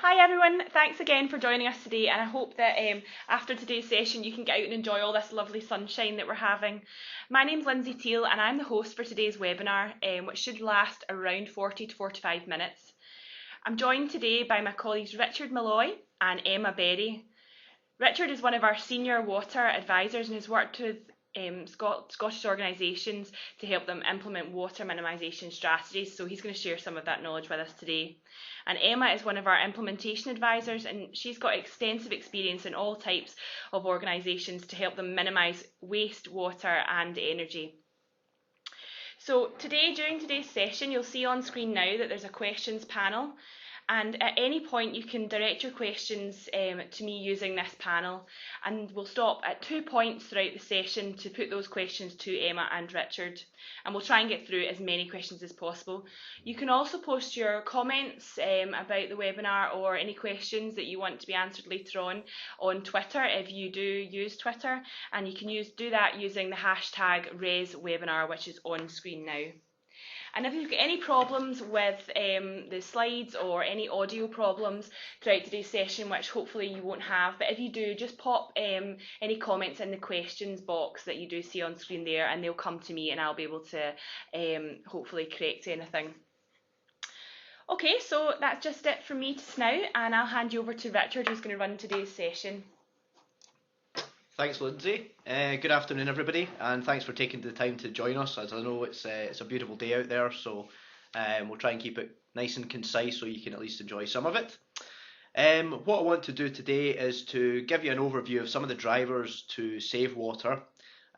Hi everyone, thanks again for joining us today, and I hope that after today's session you can get out and enjoy all this lovely sunshine that we're having. My name's Lindsay Teal and I'm the host for today's webinar, which should last around 40 to 45 minutes. I'm joined today by my colleagues Richard Malloy and Emma Berry. Richard is one of our senior water advisors and has worked with Scottish organisations to help them implement water minimisation strategies, so he's going to share some of that knowledge with us today. And Emma is one of our implementation advisors, and she's got extensive experience in all types of organisations to help them minimise waste, water and energy. So during today's session, you'll see on screen now that there's a questions panel, and at any point you can direct your questions to me using this panel, and we'll stop at 2 points throughout the session to put those questions to Emma and Richard, and we'll try and get through as many questions as possible. You can also post your comments about the webinar or any questions that you want to be answered later on Twitter if you do use Twitter, and you can do that using the hashtag #ResWebinar, which is on screen now. And if you've got any problems with the slides or any audio problems throughout today's session, which hopefully you won't have, but if you do, just pop any comments in the questions box that you do see on screen there, and they'll come to me and I'll be able to hopefully correct anything. Okay, so that's just it from me just now, and I'll hand you over to Richard, who's going to run today's session. Thanks, Lindsay. Good afternoon, everybody, and thanks for taking the time to join us. As I know it's a beautiful day out there, so we'll try and keep it nice and concise so you can at least enjoy some of it. What I want to do today is to give you an overview of some of the drivers to save water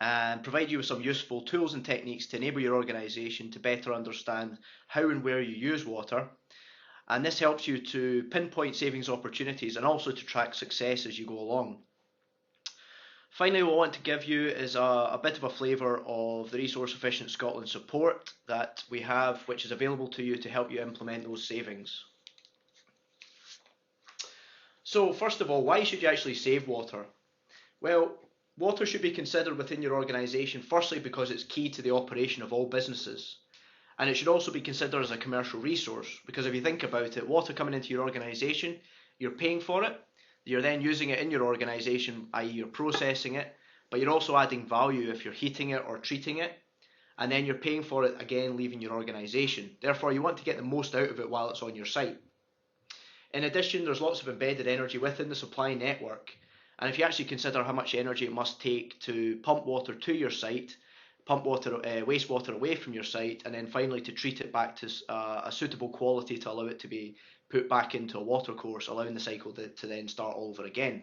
and provide you with some useful tools and techniques to enable your organisation to better understand how and where you use water. And this helps you to pinpoint savings opportunities and also to track success as you go along. Finally, what I want to give you is a bit of a flavour of the Resource Efficient Scotland support that we have, which is available to you to help you implement those savings. So first of all, why should you actually save water? Well, water should be considered within your organisation firstly because it's key to the operation of all businesses. And it should also be considered as a commercial resource, because if you think about it, water coming into your organisation, you're paying for it. You're then using it in your organisation, i.e. you're processing it, but you're also adding value if you're heating it or treating it, and then you're paying for it again leaving your organisation. Therefore, you want to get the most out of it while it's on your site. In addition, there's lots of embedded energy within the supply network, and if you actually consider how much energy it must take to pump water to your site, pump wastewater away from your site, and then finally to treat it back to a suitable quality to allow it to be put back into a water course, allowing the cycle to then start all over again.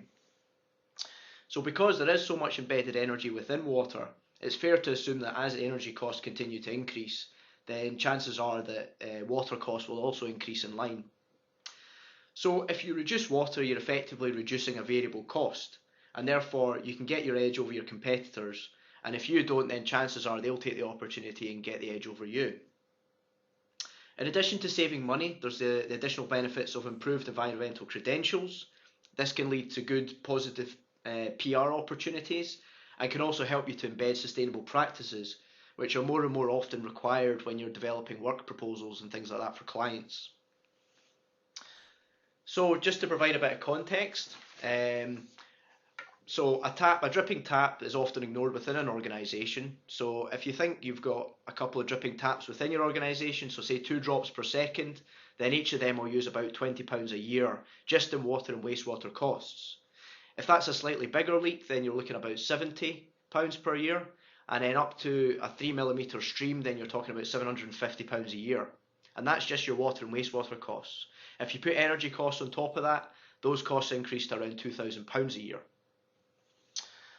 So because there is so much embedded energy within water, it's fair to assume that as energy costs continue to increase, then chances are that water costs will also increase in line. So if you reduce water, you're effectively reducing a variable cost, and therefore you can get your edge over your competitors, and if you don't, then chances are they'll take the opportunity and get the edge over you. In addition to saving money, there's the additional benefits of improved environmental credentials. This can lead to good, positive PR opportunities and can also help you to embed sustainable practices, which are more and more often required when you're developing work proposals and things like that for clients. So just to provide a bit of context, so a dripping tap is often ignored within an organisation. So if you think you've got a couple of dripping taps within your organisation, so say 2 drops per second, then each of them will use about £20 a year just in water and wastewater costs. If that's a slightly bigger leak, then you're looking at about £70 per year, and then up to a 3mm stream, then you're talking about £750 a year. And that's just your water and wastewater costs. If you put energy costs on top of that, those costs increase to around £2,000 a year.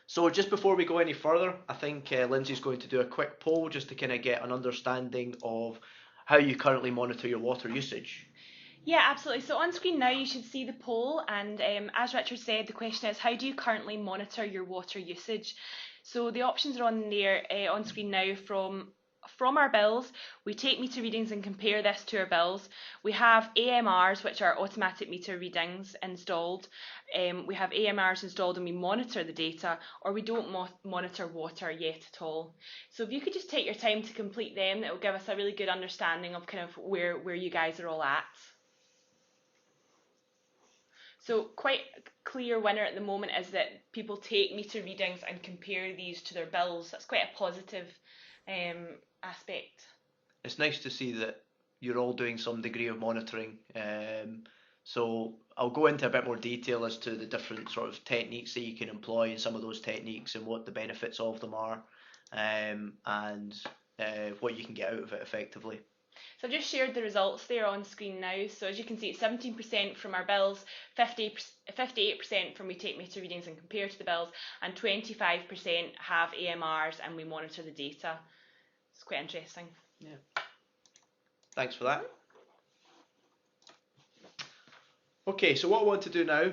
So just before we go any further, I think Lindsay's going to do a quick poll just to kind of get an understanding of how you currently monitor your water usage. Yeah, absolutely. So on screen now you should see the poll, and as Richard said, the question is, how do you currently monitor your water usage? So the options are on there on screen now. From our bills, we take meter readings and compare this to our bills. We have AMRs, which are automatic meter readings, installed. We have AMRs installed and we monitor the data, or we don't monitor water yet at all. So if you could just take your time to complete them, that will give us a really good understanding of kind of where you guys are all at. So quite a clear winner at the moment is that people take meter readings and compare these to their bills. That's quite a positive aspect. It's nice to see that you're all doing some degree of monitoring. So I'll go into a bit more detail as to the different sort of techniques that you can employ and some of those techniques and what the benefits of them are, and what you can get out of it effectively. So I've just shared the results there on screen now. So as you can see, it's 17% from our bills, 58% from we take meter readings and compare to the bills, and 25% have AMRs and we monitor the data. It's quite interesting. Yeah. Thanks for that. Okay, so what I want to do now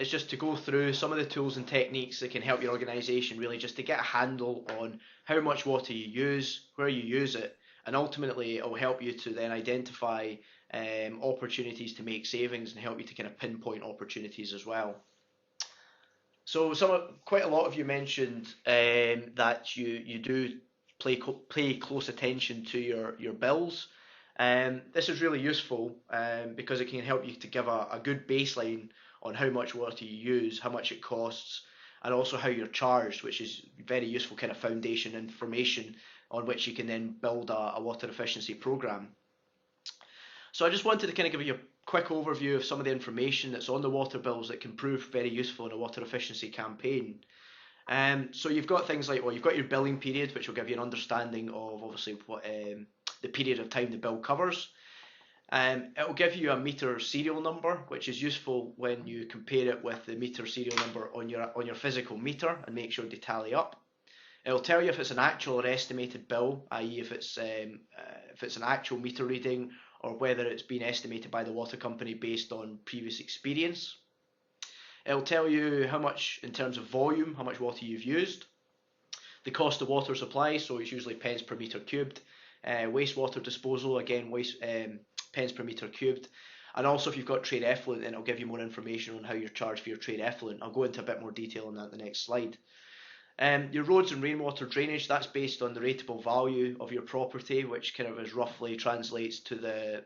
is just to go through some of the tools and techniques that can help your organisation really just to get a handle on how much water you use, where you use it, and ultimately it will help you to then identify opportunities to make savings and help you to kind of pinpoint opportunities as well. So quite a lot of you mentioned that you do pay close attention to your bills. This is really useful because it can help you to give a good baseline on how much water you use, how much it costs, and also how you're charged, which is very useful kind of foundation information on which you can then build a water efficiency program. So I just wanted to kind of give you a quick overview of some of the information that's on the water bills that can prove very useful in a water efficiency campaign. So you've got things like, well, you've got your billing period, which will give you an understanding of obviously what the period of time the bill covers. It will give you a meter serial number, which is useful when you compare it with the meter serial number on your physical meter and make sure they tally up. It will tell you if it's an actual or estimated bill, i.e. if it's an actual meter reading or whether it's been estimated by the water company based on previous experience. It will tell you how much, in terms of volume, how much water you've used, the cost of water supply, so it's usually pence per meter cubed, wastewater disposal, again, pence per meter cubed, and also if you've got trade effluent, then it'll give you more information on how you're charged for your trade effluent. I'll go into a bit more detail on that in the next slide. Your roads and rainwater drainage, that's based on the rateable value of your property, which kind of roughly translates to the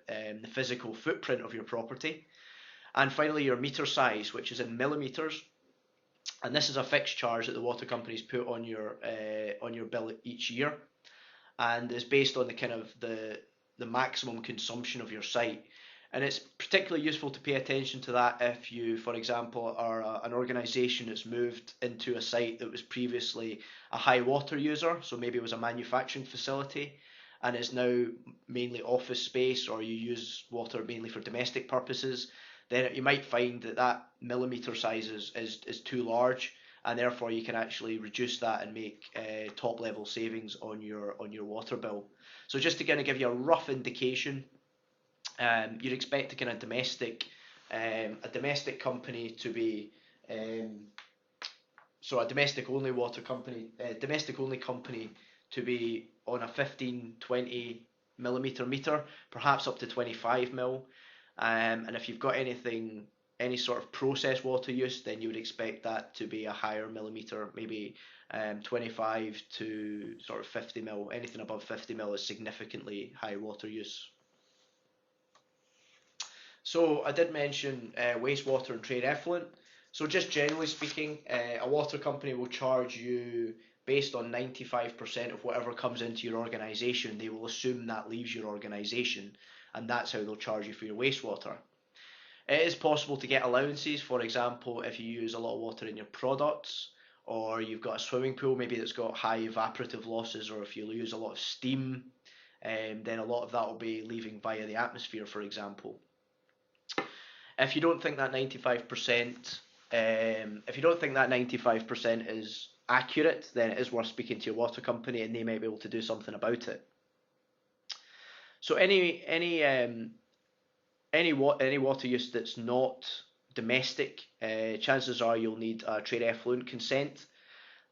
physical footprint of your property. And finally, your meter size, which is in millimeters, and this is a fixed charge that the water companies put on your bill each year, and is based on the kind of the maximum consumption of your site. And it's particularly useful to pay attention to that if you, for example, are an organisation that's moved into a site that was previously a high water user, so maybe it was a manufacturing facility and is now mainly office space, or you use water mainly for domestic purposes, then you might find that millimetre size is too large, and therefore you can actually reduce that and make top level savings on your water bill. So just to kind of give you a rough indication, you'd expect a kind of domestic company to be a domestic only company to be on a 15-20 millimeter meter, perhaps up to 25 mil. And if you've got any sort of processed water use, then you would expect that to be a higher millimeter, maybe 25 to sort of 50 mil. Anything above 50 mil is significantly high water use. So I did mention wastewater and trade effluent. So just generally speaking, a water company will charge you based on 95% of whatever comes into your organisation. They will assume that leaves your organisation, and that's how they'll charge you for your wastewater. It is possible to get allowances, for example, if you use a lot of water in your products, or you've got a swimming pool maybe that's got high evaporative losses, or if you use a lot of steam, then a lot of that will be leaving via the atmosphere, for example. If you don't think that 95%, is accurate, then it is worth speaking to your water company, and they might be able to do something about it. So any water use that's not domestic, chances are you'll need a trade effluent consent,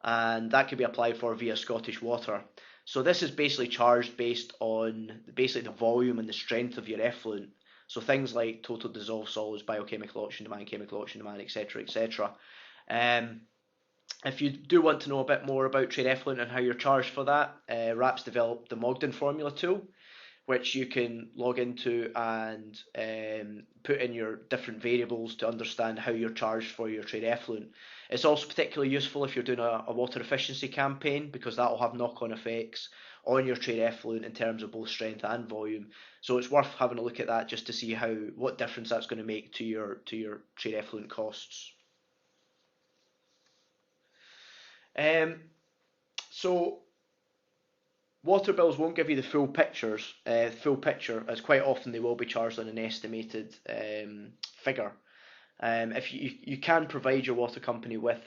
and that could be applied for via Scottish Water. So this is basically charged based on the volume and the strength of your effluent. So things like total dissolved solids, biochemical oxygen demand, chemical oxygen demand, etc., etc. If you do want to know a bit more about trade effluent and how you're charged for that, RAP's developed the Mogden formula tool, which you can log into and put in your different variables to understand how you're charged for your trade effluent. It's also particularly useful if you're doing a water efficiency campaign, because that will have knock-on effects on your trade effluent in terms of both strength and volume. So it's worth having a look at that just to see what difference that's going to make to your trade effluent costs. So water bills won't give you the full picture, as quite often they will be charged on an estimated figure. If you can provide your water company with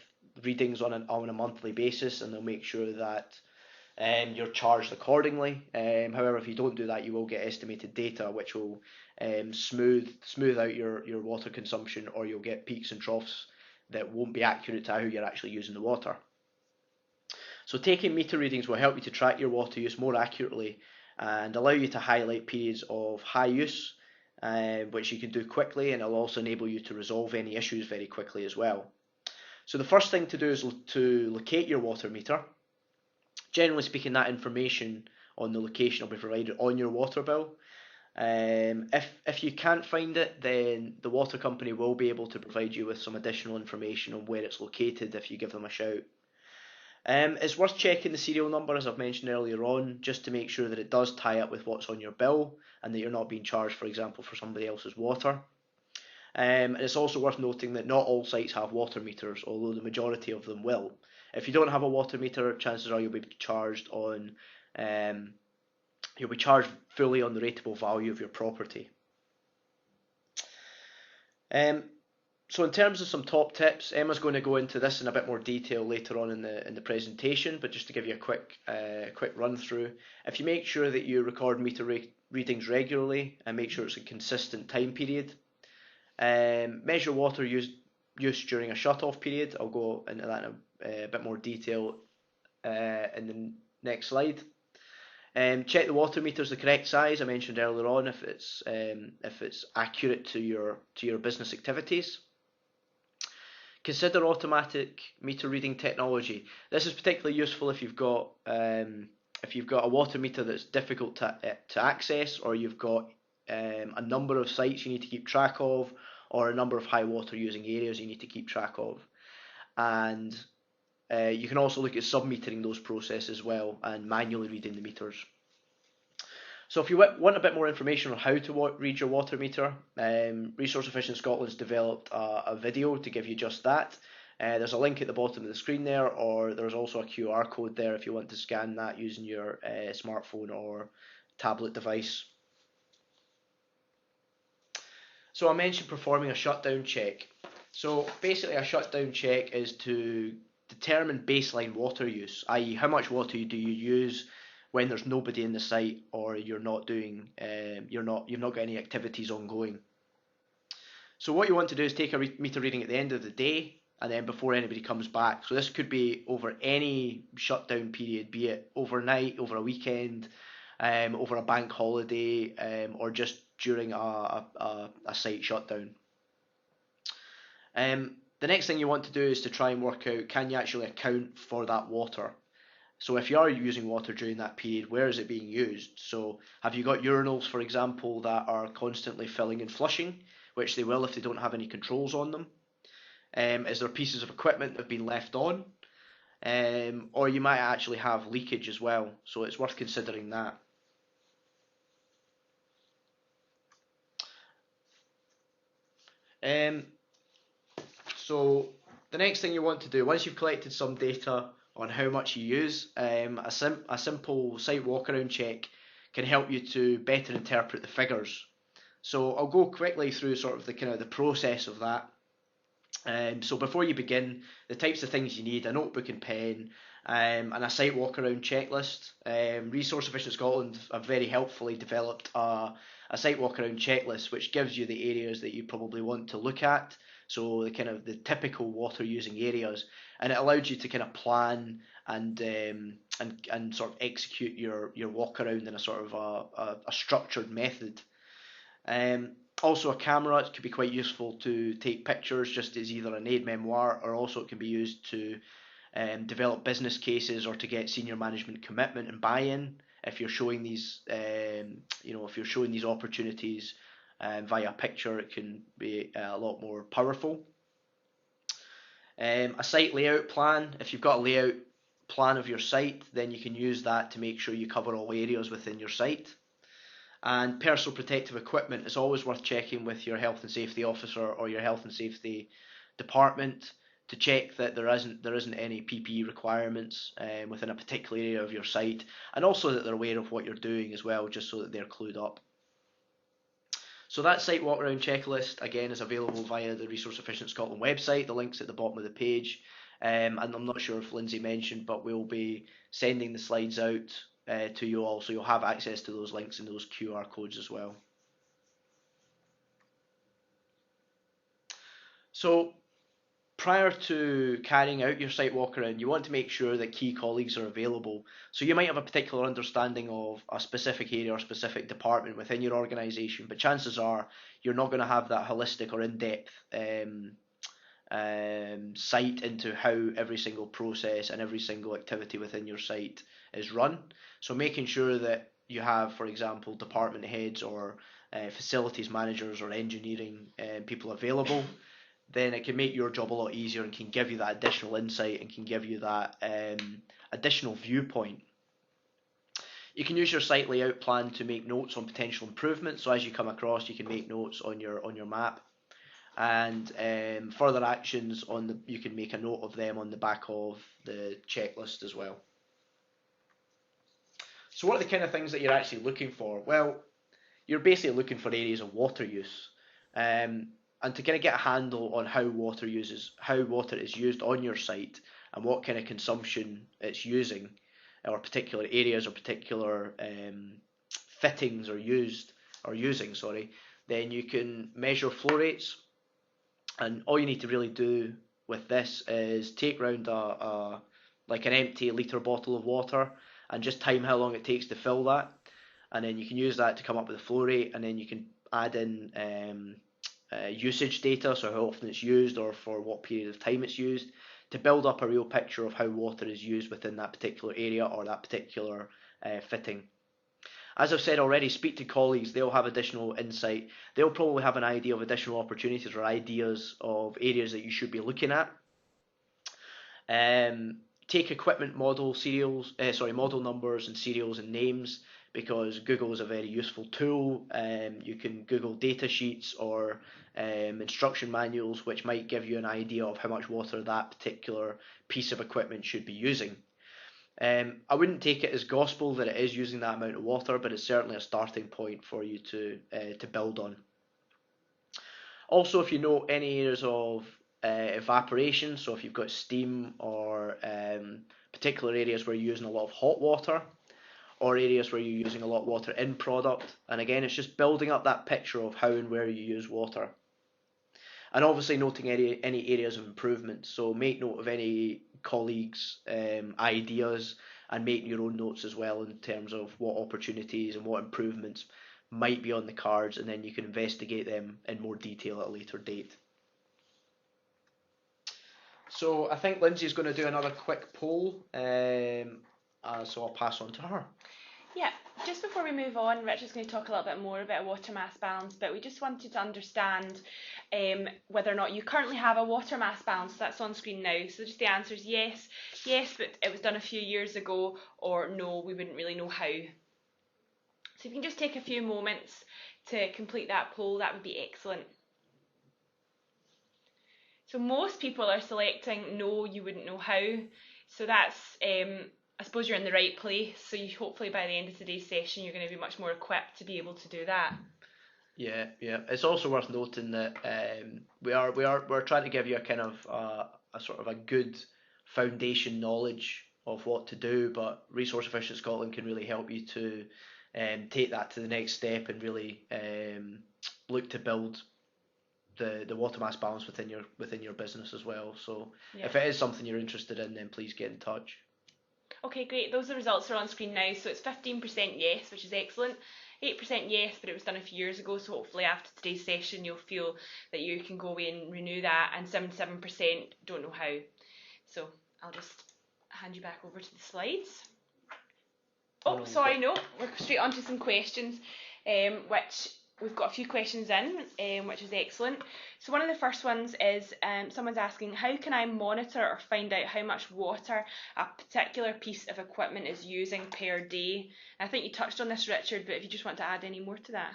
readings on a monthly basis, and they'll make sure that you're charged accordingly. However, if you don't do that, you will get estimated data, which will smooth out your water consumption, or you'll get peaks and troughs that won't be accurate to how you're actually using the water. So taking meter readings will help you to track your water use more accurately and allow you to highlight periods of high use, which you can do quickly, and it'll also enable you to resolve any issues very quickly as well. So the first thing to do is to locate your water meter. Generally speaking, that information on the location will be provided on your water bill. If you can't find it, then the water company will be able to provide you with some additional information on where it's located if you give them a shout. It's worth checking the serial number, as I've mentioned earlier on, just to make sure that it does tie up with what's on your bill and that you're not being charged, for example, for somebody else's water. And it's also worth noting that not all sites have water meters, although the majority of them will. If you don't have a water meter, chances are you'll be charged fully on the rateable value of your property. So in terms of some top tips, Emma's going to go into this in a bit more detail later on in the presentation, but just to give you a quick run through, if you make sure that you record meter readings regularly and make sure it's a consistent time period, measure water use during a shut-off period. I'll go into that in a bit more detail in the next slide. Check the water meters the correct size. I mentioned earlier on if it's accurate to your business activities. Consider automatic meter reading technology. This is particularly useful if you've got a water meter that's difficult to access, or you've got a number of sites you need to keep track of, or a number of high water using areas you need to keep track of. And you can also look at sub-metering those processes as well and manually reading the meters. So if you want a bit more information on how to read your water meter, Resource Efficient Scotland's developed a video to give you just that. There's a link at the bottom of the screen there, or there's also a QR code there if you want to scan that using your smartphone or tablet device. So I mentioned performing a shutdown check. So basically a shutdown check is to determine baseline water use, i.e. how much water do you use when there's nobody in the site, or you've not got any activities ongoing. So what you want to do is take a meter reading at the end of the day, and then before anybody comes back. So this could be over any shutdown period, be it overnight, over a weekend, over a bank holiday, or just during a site shutdown. The next thing you want to do is to try and work out, can you actually account for that water? So if you are using water during that period, where is it being used? So have you got urinals, for example, that are constantly filling and flushing, which they will if they don't have any controls on them? Is there pieces of equipment that have been left on? Or you might actually have leakage as well, so it's worth considering that. So the next thing you want to do, once you've collected some data on how much you use, a simple site walkaround check can help you to better interpret the figures. So I'll go quickly through sort of the process of that. So before you begin, the types of things you need: a notebook and pen, and a site walkaround checklist. Resource Efficient Scotland have very helpfully developed a site walkaround checklist, which gives you the areas that you probably want to look at. So the typical water using areas, and it allows you to kind of plan and sort of execute your walkaround in a sort of a structured method. Also a camera, it could be quite useful to take pictures just as either an aide-memoire, or also it can be used to develop business cases or to get senior management commitment and buy-in if you're showing these, if you're showing these opportunities via picture, it can be a lot more powerful. A site layout plan. If you've got a layout plan of your site, then you can use that to make sure you cover all areas within your site. And personal protective equipment is always worth checking with your health and safety officer or your health and safety department to check that there isn't any PPE requirements within a particular area of your site, and also that they're aware of what you're doing as well, just so that they're clued up. So that site walkaround checklist again is available via the Resource Efficient Scotland website. The link's at the bottom of the page, and I'm not sure if Lindsay mentioned, but we'll be sending the slides out to you all, so you'll have access to those links and those QR codes as well. So prior to carrying out your site walkaround, you want to make sure that key colleagues are available. So you might have a particular understanding of a specific area or specific department within your organisation, but chances are you're not going to have that holistic or in-depth sight into how every single process and every single activity within your site is run. So making sure that you have, for example, department heads or facilities managers or engineering people available, then it can make your job a lot easier and can give you that additional insight and can give you that additional viewpoint. You can use your site layout plan to make notes on potential improvements. So as you come across, you can make notes on your map, and further actions you can make a note of them on the back of the checklist as well. So what are the kind of things that you're actually looking for? Well, you're basically looking for areas of water use. And to kind of get a handle on how water is used on your site and what kind of consumption it's using, or particular areas or particular fittings are using, then you can measure flow rates. And all you need to really do with this is take round like an empty litre bottle of water and just time how long it takes to fill that, and then you can use that to come up with a flow rate, and then you can add in usage data, so how often it's used or for what period of time it's used, to build up a real picture of how water is used within that particular area or that particular fitting. As I've said already, speak to colleagues, they'll have additional insight. They'll probably have an idea of additional opportunities or ideas of areas that you should be looking at. Take equipment model numbers and serials and names, because Google is a very useful tool. You can Google data sheets or instruction manuals, which might give you an idea of how much water that particular piece of equipment should be using. I wouldn't take it as gospel that it is using that amount of water, but it's certainly a starting point for you to build on. Also, if you know any areas of evaporation, so if you've got steam or particular areas where you're using a lot of hot water, or areas where you're using a lot of water in product, and again, it's just building up that picture of how and where you use water. And obviously noting any areas of improvement, so make note of any colleagues' ideas, and make your own notes as well in terms of what opportunities and what improvements might be on the cards, and then you can investigate them in more detail at a later date. So I think Lindsay's going to do another quick poll, so I'll pass on to her. Yeah, just before we move on, Richard's going to talk a little bit more about water mass balance, but we just wanted to understand whether or not you currently have a water mass balance. That's on screen now. So just the answer is yes, but it was done a few years ago, or no, we wouldn't really know how. So if you can just take a few moments to complete that poll, that would be excellent. So most people are selecting no, you wouldn't know how. So that's, I suppose you're in the right place. So hopefully by the end of today's session, you're going to be much more equipped to be able to do that. Yeah. It's also worth noting that we're trying to give you a kind of a sort of a good foundation knowledge of what to do, but Resource Efficient Scotland can really help you to take that to the next step and really look to build the water mass balance within your business as well. So yeah. If it is something you're interested in, then please get in touch. Okay, great. Those results are on screen now. So it's 15% yes, which is excellent. 8% yes, but it was done a few years ago. So hopefully after today's session, you'll feel that you can go away and renew that. And 77% don't know how. So I'll just hand you back over to the slides. Oh, no, sorry, no, we're straight on to some questions, which we've got a few questions in, which is excellent. So one of the first ones is someone's asking, how can I monitor or find out how much water a particular piece of equipment is using per day? I think you touched on this, Richard, but if you just want to add any more to that.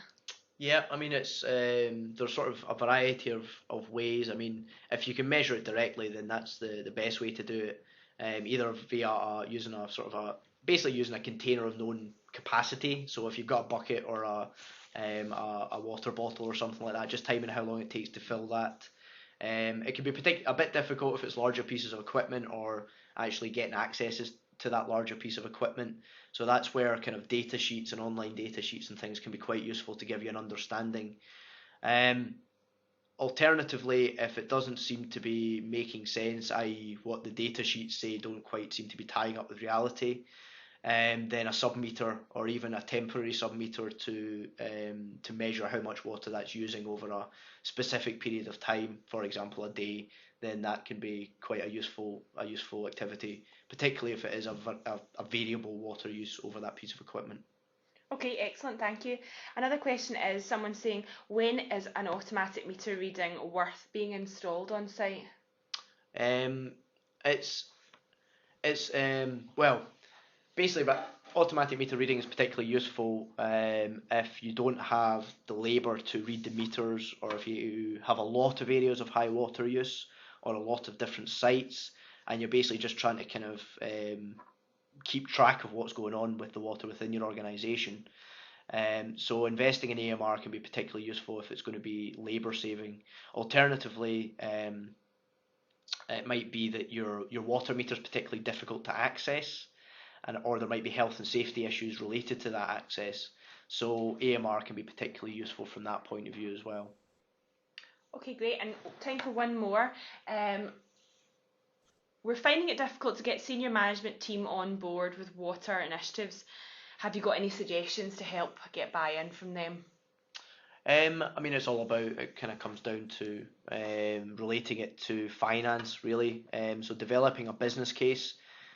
Yeah, I mean it's there's sort of a variety of ways. I mean, if you can measure it directly, then that's the best way to do it. Either via using a sort of basically using a container of known capacity. So if you've got a bucket or a water bottle or something like that, just timing how long it takes to fill that. It can be a bit difficult if it's larger pieces of equipment or actually getting access to that larger piece of equipment. So that's where kind of data sheets and online data sheets and things can be quite useful to give you an understanding. Alternatively, if it doesn't seem to be making sense, i.e. what the data sheets say don't quite seem to be tying up with reality, then a submeter or even a temporary submeter to measure how much water that's using over a specific period of time, for example a day, then that can be quite a useful activity, particularly if it is a variable water use over that piece of equipment. Okay, excellent, thank you. Another question is someone saying, when is an automatic meter reading worth being installed on site? It's well, basically, but automatic meter reading is particularly useful if you don't have the labour to read the meters, or if you have a lot of areas of high water use or a lot of different sites, and you're basically just trying to kind of keep track of what's going on with the water within your organisation. So investing in AMR can be particularly useful if it's going to be labour saving. Alternatively, it might be that your water meter is particularly difficult to access, or there might be health and safety issues related to that access. So AMR can be particularly useful from that point of view as well. Okay, great, and time for one more. We're finding it difficult to get senior management team on board with water initiatives. Have you got any suggestions to help get buy-in from them? I mean, it's all about, it kind of comes down to relating it to finance, really. So developing a business case.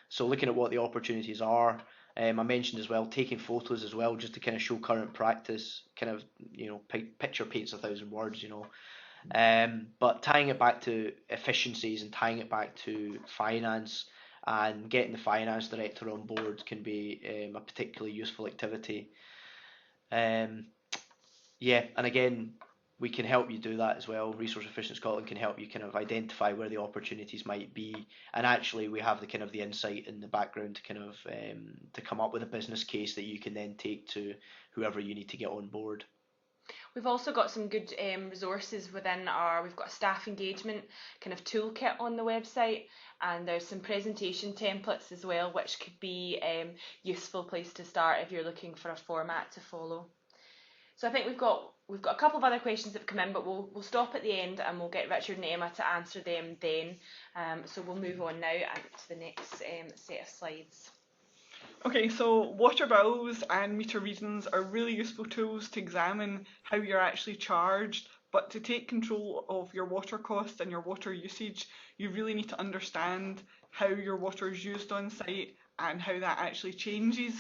So looking at what the opportunities are. I mentioned as well taking photos as well, just to kind of show current practice. Kind of, picture paints 1,000 words, But tying it back to efficiencies and tying it back to finance and getting the finance director on board can be a particularly useful activity. Yeah, and again, we can help you do that as well. Resource Efficient Scotland can help you kind of identify where the opportunities might be, and actually we have the kind of the insight in the background to kind of to come up with a business case that you can then take to whoever you need to get on board. We've also got some good resources we've got a staff engagement kind of toolkit on the website, and there's some presentation templates as well, which could be a useful place to start if you're looking for a format to follow. So I think we've got a couple of other questions that have come in, but we'll stop at the end and we'll get Richard and Emma to answer them then. So we'll move on now to the next set of slides. Okay, so water bills and meter readings are really useful tools to examine how you're actually charged, but to take control of your water costs and your water usage, you really need to understand how your water is used on site and how that actually changes.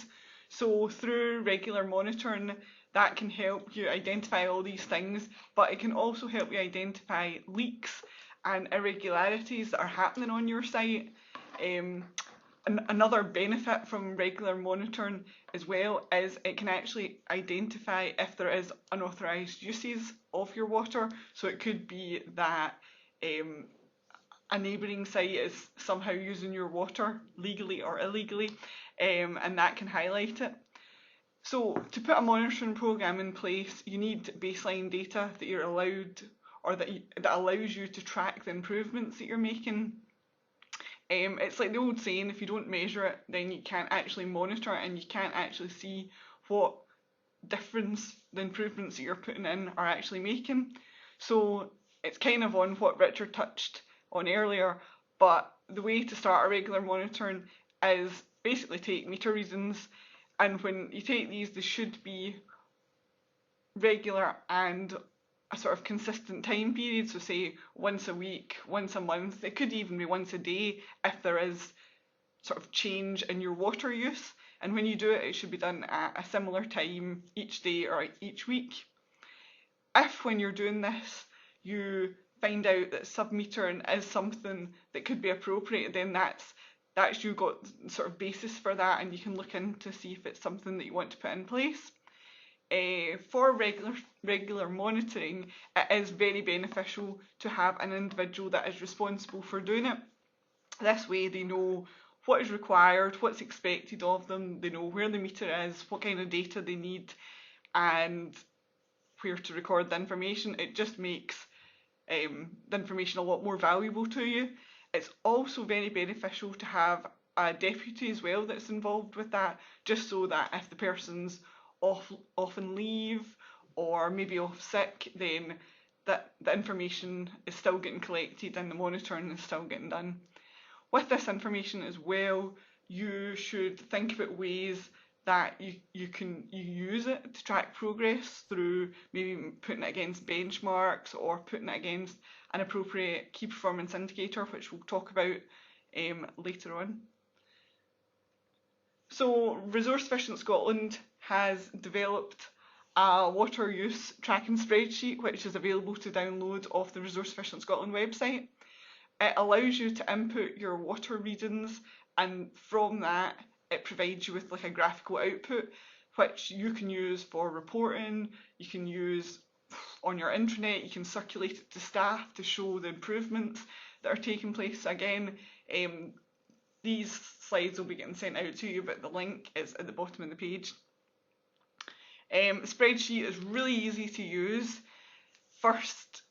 So through regular monitoring, that can help you identify all these things, but it can also help you identify leaks and irregularities that are happening on your site. Another benefit from regular monitoring as well is it can actually identify if there is unauthorised uses of your water. So it could be that a neighbouring site is somehow using your water legally or illegally, and that can highlight it. So to put a monitoring programme in place, you need baseline data that you're allowed, or that allows you to track the improvements that you're making. It's like the old saying, if you don't measure it, then you can't actually monitor it, and you can't actually see what difference the improvements that you're putting in are actually making. So it's kind of on what Richard touched on earlier, but the way to start a regular monitoring is basically take meter readings, and when you take these, they should be regular and a sort of consistent time period, so say once a week, once a month. It could even be once a day if there is sort of change in your water use, and when you do it, it should be done at a similar time each day or each week. If when you're doing this you find out that submetering is something that could be appropriate, then that's you got sort of basis for that, and you can look in to see if it's something that you want to put in place. For regular monitoring, it is very beneficial to have an individual that is responsible for doing it. This way they know what is required, what's expected of them, they know where the meter is, what kind of data they need, and where to record the information. It just makes the information a lot more valuable to you. It's also very beneficial to have a deputy as well that's involved with that, just so that if the person's off on leave or maybe off sick, then that the information is still getting collected and the monitoring is still getting done. With this information as well, you should think about ways that you use it to track progress through maybe putting it against benchmarks or putting it against an appropriate key performance indicator, which we'll talk about later on. So Resource Efficient Scotland has developed a water use tracking spreadsheet which is available to download off the Resource Efficient Scotland website. It allows you to input your water readings, and from that it provides you with like a graphical output which you can use for reporting, you can use on your intranet, you can circulate it to staff to show the improvements that are taking place. Again, these slides will be getting sent out to you, but the link is at the bottom of the page. The spreadsheet is really easy to use. First